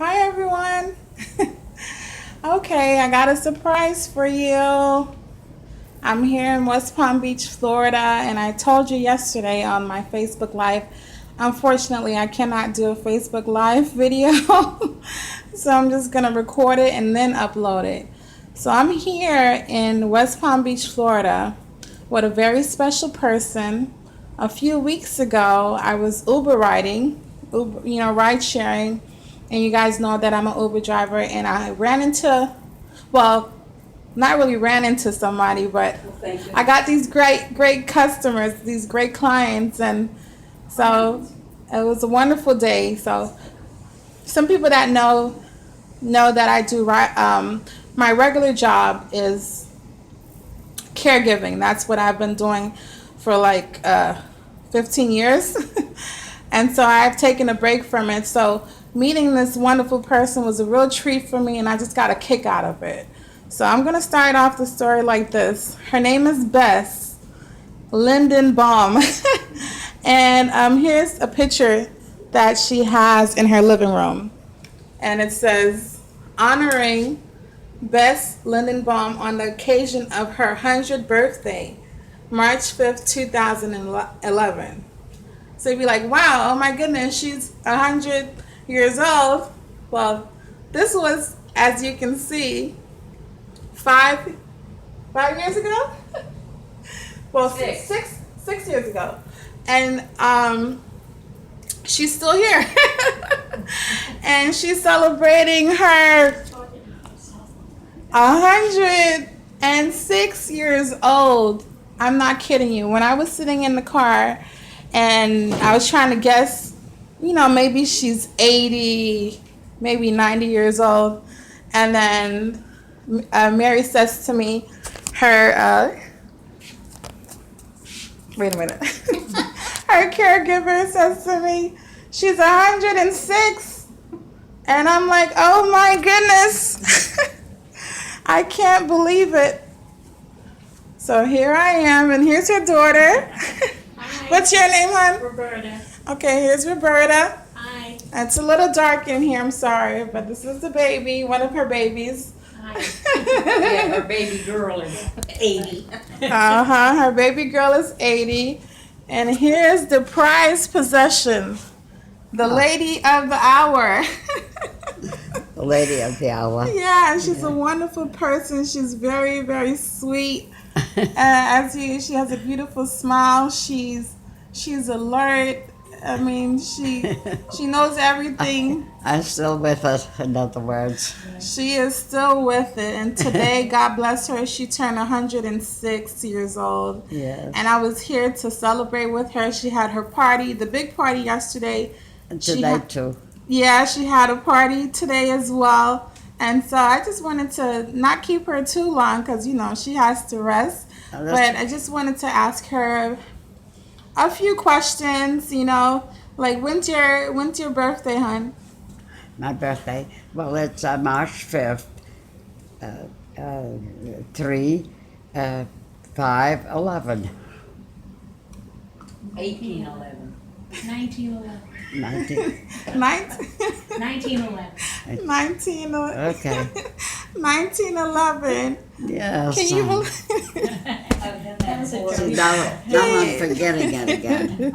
Hi everyone. Okay, I got a surprise for you. I'm here in West Palm Beach, Florida, and I told you yesterday on my Facebook Live. Unfortunately, I cannot do a Facebook Live video, so I'm just going to record it and then upload it. So I'm here in West Palm Beach, Florida, with a very special person. A few weeks ago, I was Uber riding, ride sharing, and you guys know that I'm an Uber driver, and I ran into, well, not really ran into somebody, but I got these great customers, these great clients, and so it was a wonderful day. So some people that know that I do my regular job is caregiving. That's what I've been doing for like 15 years. And so I've taken a break from it. So meeting this wonderful person was a real treat for me, and I just got a kick out of it. So I'm going to start off the story like this. Her name is Bess Lindenbaum. And here's a picture that she has in her living room. And it says, honoring Bess Lindenbaum on the occasion of her 100th birthday, March 5th, 2011. So you'd be like, wow, oh my goodness, she's 100 years old. Well, this was, as you can see, five years ago? Well, six years ago. And she's still here. And she's celebrating her 106 years old. I'm not kidding you. When I was sitting in the car and I was trying to guess, maybe she's 80, maybe 90 years old. And then Mary says to me, wait a minute. Her caregiver says to me, she's 106. And I'm like, oh my goodness. I can't believe it. So here I am, and here's her daughter. Hi. What's your name, hon? Roberta. Okay, here's Roberta. Hi. It's a little dark in here, I'm sorry, but this is the baby, one of her babies. Hi. Yeah, her baby girl is 80. Her baby girl is 80. And here's the prized possession, the lady of the hour. The lady of the hour. Yeah, she's a wonderful person. She's very, very sweet. She has a beautiful smile. She's alert. I mean, she knows everything. I'm still with it, in other words. She is still with it. And today, God bless her, she turned 106 years old. Yes. And I was here to celebrate with her. She had her party, the big party yesterday. And today, too. Yeah, she had a party today as well. And so I just wanted to not keep her too long because, she has to rest. Oh, but I just wanted to ask her a few questions, like when's your birthday, hon? My birthday. Well, it's March 5th. 3, 5, 11. 1811. 1911. 19. 1911. 1911. Okay. 1911. Yes. Can you believe? See, now I'm forgetting it again.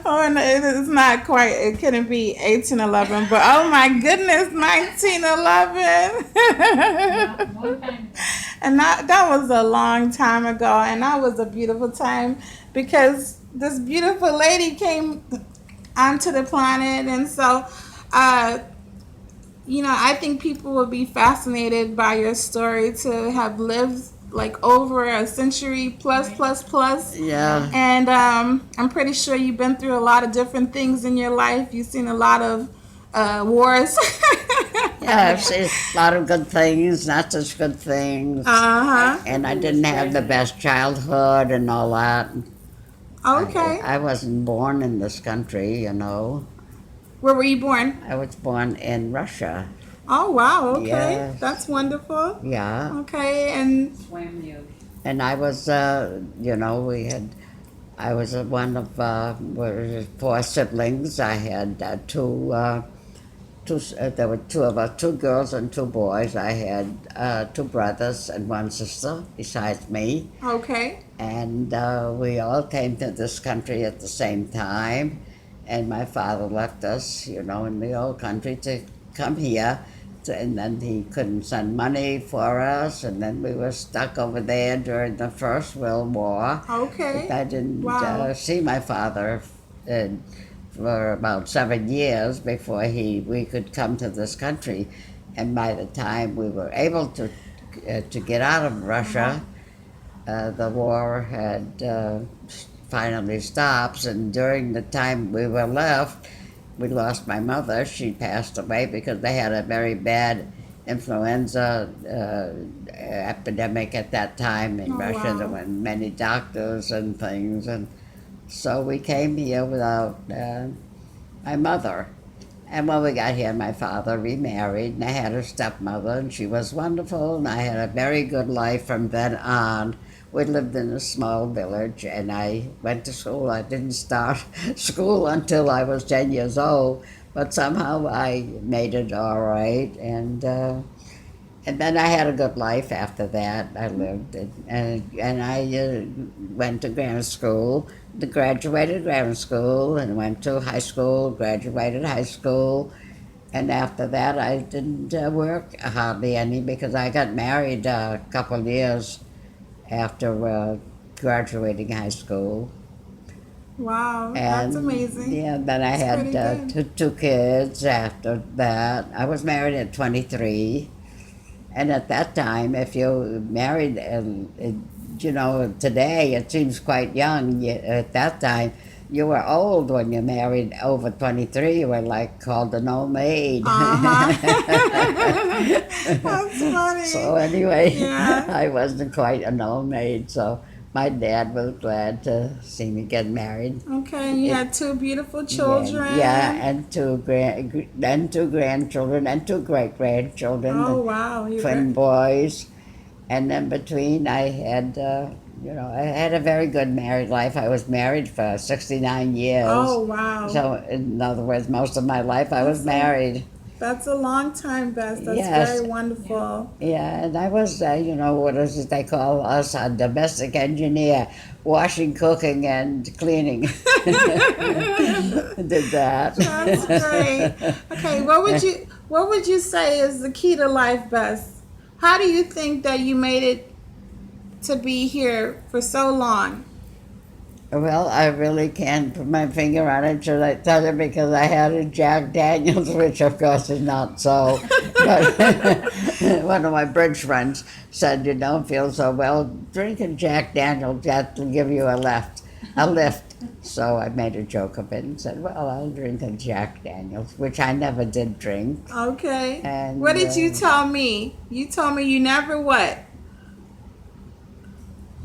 Oh, no, it's not quite. It couldn't be 1811, but oh my goodness, 1911. And that was a long time ago, and that was a beautiful time because this beautiful lady came onto the planet, and so I think people will be fascinated by your story to have lived like over a century plus. Yeah. And I'm pretty sure you've been through a lot of different things in your life. You've seen a lot of wars. Yeah, I've seen a lot of good things, not such good things. And I didn't have the best childhood and all that. Okay. I wasn't born in this country, Where were you born? I was born in Russia. Oh, wow. Okay. Yes. That's wonderful. Yeah. Okay. And And I was, I was one of 4 siblings. I had 2 there were two of us, two girls and two boys. I had two brothers and one sister besides me. Okay. And we all came to this country at the same time. And my father left us, in the old country to come here. And then he couldn't send money for us. And then we were stuck over there during the First World War. Okay. I didn't Wow. see my father for about 7 years before we could come to this country. And by the time we were able to get out of Russia, the war had finally stopped. And during the time we were left, we lost my mother. She passed away because they had a very bad influenza epidemic at that time in Russia. Wow. There were many doctors and things, and so we came here without my mother. And when we got here, my father remarried, and I had a stepmother, and she was wonderful, and I had a very good life from then on. We lived in a small village, and I went to school. I didn't start school until I was 10 years old, but somehow I made it all right. And then I had a good life after that. I lived, and I went to grammar school, graduated grammar school, and went to high school, graduated high school. And after that, I didn't work hardly any because I got married a couple of years after graduating high school. Wow, And that's amazing. yeah, then I That's pretty had two kids after that. I was married at 23. And at that time, if you married, today it seems quite young. At that time, you were old when you married over 23. You were called an old maid. That's funny. So anyway, Yeah. I wasn't quite an old maid. So my dad was glad to see me get married. Okay, you had two beautiful children. Yeah, and two grandchildren and two great grandchildren. Oh, wow. Twin boys. And then between I had I had a very good married life. I was married for 69 years. Oh, wow. So in other words, most of my life I was married. That's a long time, Bess. That's Yes. very wonderful. Yeah, and I was, what is it they call us, a domestic engineer, washing, cooking, and cleaning. Did that. That's great. Okay, what would you say is the key to life, Bess? How do you think that you made it to be here for so long? Well, I really can't put my finger on it, should I tell you, because I had a Jack Daniels, which of course is not so. But one of my bridge friends said, you don't feel so well, drink a Jack Daniels, that will give you a lift. So I made a joke of it and said, well, I'll drink a Jack Daniels, which I never did drink. Okay. And, what did you tell me? You told me you never what?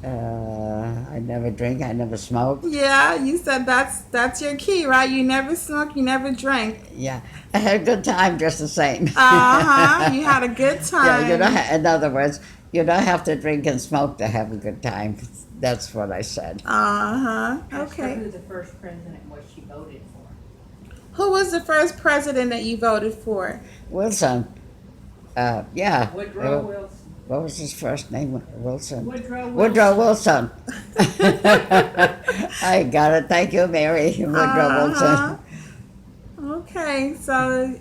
I never drink, I never smoke. Yeah, you said that's your key, right? You never smoke, you never drank. Yeah, I had a good time just the same. Uh-huh. You had a good time. Yeah, in other words, you don't have to drink and smoke to have a good time. That's what I said. Uh-huh. Ask her Okay. who the first president was she voted for. Who was the first president that you voted for? Wilson. Yeah. Woodrow Wilson. What was his first name? Wilson. Woodrow Wilson. I got it. Thank you, Mary. Woodrow Wilson. Okay, so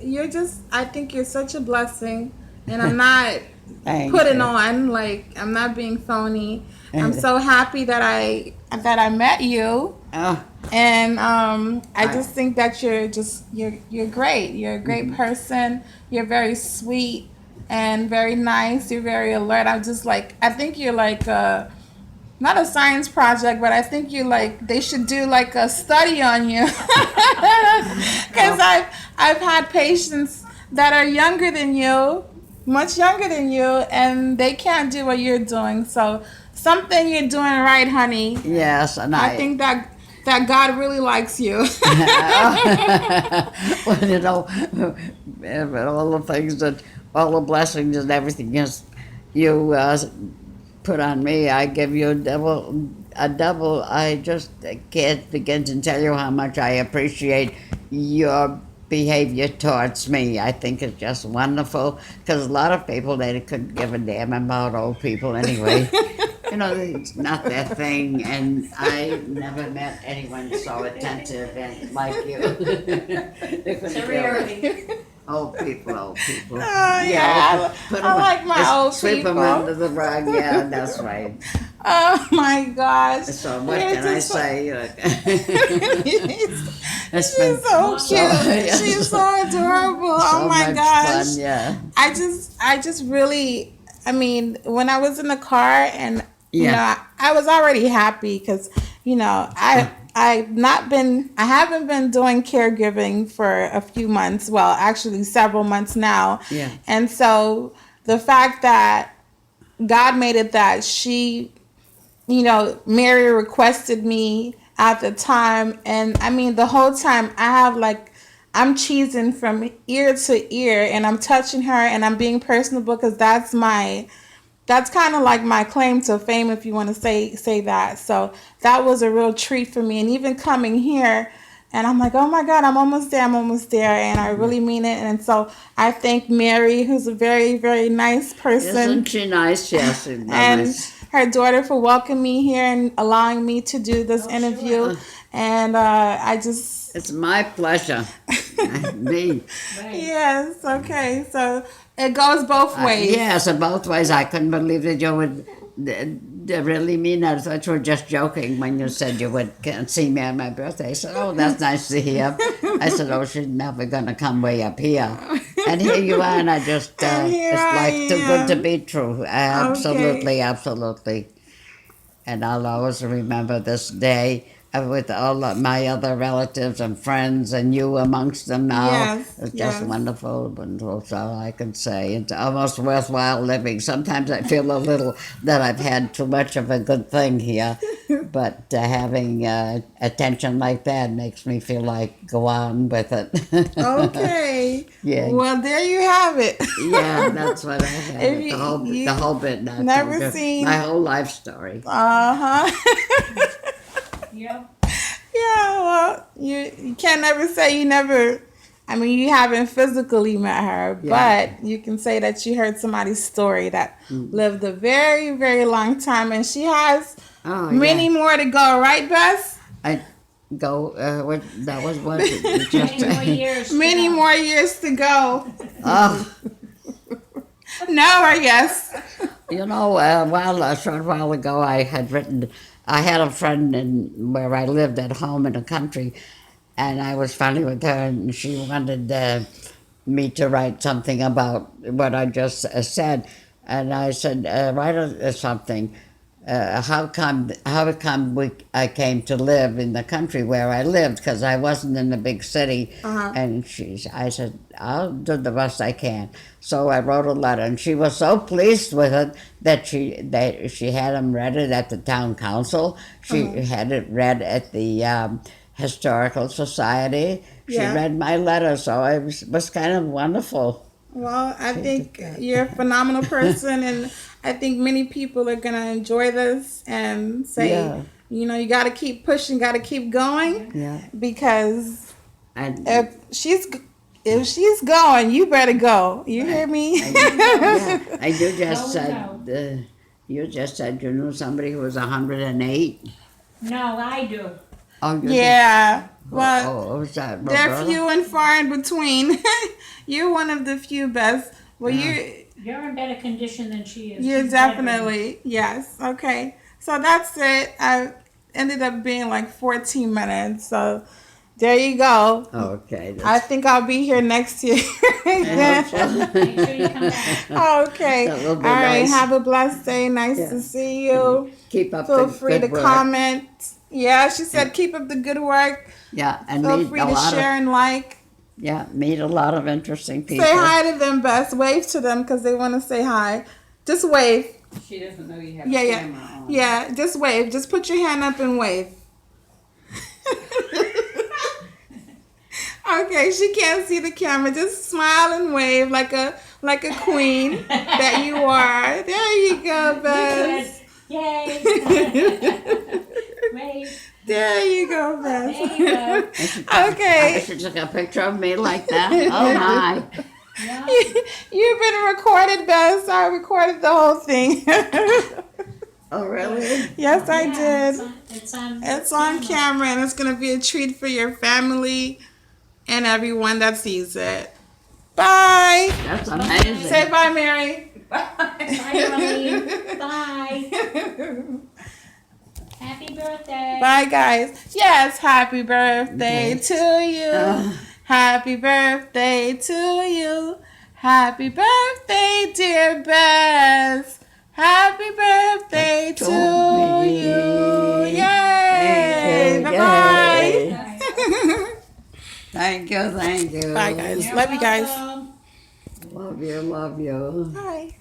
I think you're such a blessing, and I'm not Thank putting you. on, I'm not being phony. I'm so happy that I met you, Oh, and I just think that you're great. You're a great person. You're very sweet and very nice. You're very alert. I think you're not a science project, but I think they should do a study on you. Because I've had patients that are younger than you, much younger than you, and they can't do what you're doing. So something you're doing right, honey. yes, and I think that God really likes you. well, all the things all the blessings and everything you put on me, I give you a double. I just can't begin to tell you how much I appreciate your behavior towards me. I think it's just wonderful because a lot of people, they couldn't give a damn about old people anyway. You know, it's not their thing, and I never met anyone so attentive and like you. They couldn't It's a give rarity. Old people, old people. Oh, yeah. put I 'em- like my just old sweep people. them under the rug. Yeah, that's right. Oh my gosh. So what You're can I just so- say? It's She's been so cute. yeah, She's so adorable. so Oh my much gosh. fun. Yeah. I just really, I mean, when I was in the car and, you Yeah. know, I was already happy because, you know, I haven't been doing caregiving for a few months. Well, actually several months now. Yeah. And so the fact that God made it that she, you know, Mary requested me at the time. And I mean, the whole time I have like, I'm cheesing from ear to ear and I'm touching her and I'm being personable because that's kind of like my claim to fame, if you want to say that. So that was a real treat for me. And even coming here, and I'm like, oh my God, I'm almost there. And I really mean it. And so I thank Mary, who's a very, very nice person. Isn't she nice? Yes, she's And nice. her daughter for welcoming me here and allowing me to do this interview. Sure. And I just, It's my pleasure. Me. Right. yes, okay. So it goes both ways. Yes, in both ways. I couldn't believe that you would really mean that. I thought you were just joking when you said you would see me on my birthday. I said, oh, that's nice to hear. I said, oh, she's never going to come way up here. And here you are, and I just, And here it's I like too good to am. be true. Absolutely, absolutely. And I'll always remember this day with all of my other relatives and friends, and you amongst them now. Yes, It's just yes. wonderful, wonderful. That's all I can say. It's almost worthwhile living. Sometimes I feel a little that I've had too much of a good thing here, but having attention like that makes me feel like go on with it. Okay. Yeah. Well, there you have it. Yeah, that's what I have. If you- The whole bit. Now, never told you seen- my whole life story. Uh-huh. Yep. Yeah, well, you can't never say you never, I mean, you haven't physically met her, Yeah. but you can say that you heard somebody's story that lived a very, very long time, and she has Oh, many yeah. more to go, right, Bess? I go. That was what. Many more years. to Many go. more years to go. Oh, No or yes? you know, a short while ago, I had a friend where I lived at home in the country, and I was friendly with her, and she wanted me to write something about what I just said, and I said, write something. How come I came to live in the country where I lived, because I wasn't in the big city. Uh-huh. And I said, I'll do the best I can. So I wrote a letter, and she was so pleased with it that she had him read it at the town council. She had it read at the Historical Society. She Yeah. read my letter, so it was kind of wonderful. Well, I think you're a phenomenal person, and I think many people are going to enjoy this and say, Yeah. you know, you got to keep pushing, got to keep going, Yeah. because And if she's going, you better go. You hear me? yeah, and you just Going said you just said you knew somebody who was 108. No, I do. Oh, you Yeah. Did? Well, Oh, was that they're Roberta? few and far in between. You're one of the few, Bess. Well, You're in better condition than she is. you're She's bedridden. definitely, yes. Okay. So that's it. I ended up being like 14 minutes. So there you go. Okay. I think I'll be here next year. Make sure you come back. Okay. That will All be right. nice. Have a blessed day. Nice Yeah. to see you. Keep up Feel the free to good work. comment. Yeah, she said keep up the good work. Yeah, and Feel meet free a to lot share of and like. meet a lot of interesting people. Say hi to them, Bess. Wave to them because they want to say hi. Just wave. She doesn't know you have Yeah, a yeah. camera on. Yeah, just wave. Just put your hand up and wave. Okay, she can't see the camera. Just smile and wave like a queen that you are. There you go, Bess. Yay. Great. There you go, Bess. There you go. Okay. I should took a picture of me like that. Oh my. Yeah. You've been recorded, Bess. I recorded the whole thing. Oh really? Yes, I Yeah, did. It's on Camera, and it's going to be a treat for your family and everyone that sees it. Bye. That's amazing. Say bye, Mary. Bye, Marlene. Bye. Happy birthday. Bye, guys. Yes, happy birthday Okay. to you. Happy birthday to you. Happy birthday, dear Bess. Happy birthday to you. Yay. Bye-bye. Thank you, thank you. Bye, guys. You're Love you guys. welcome. Love you, love you. Bye.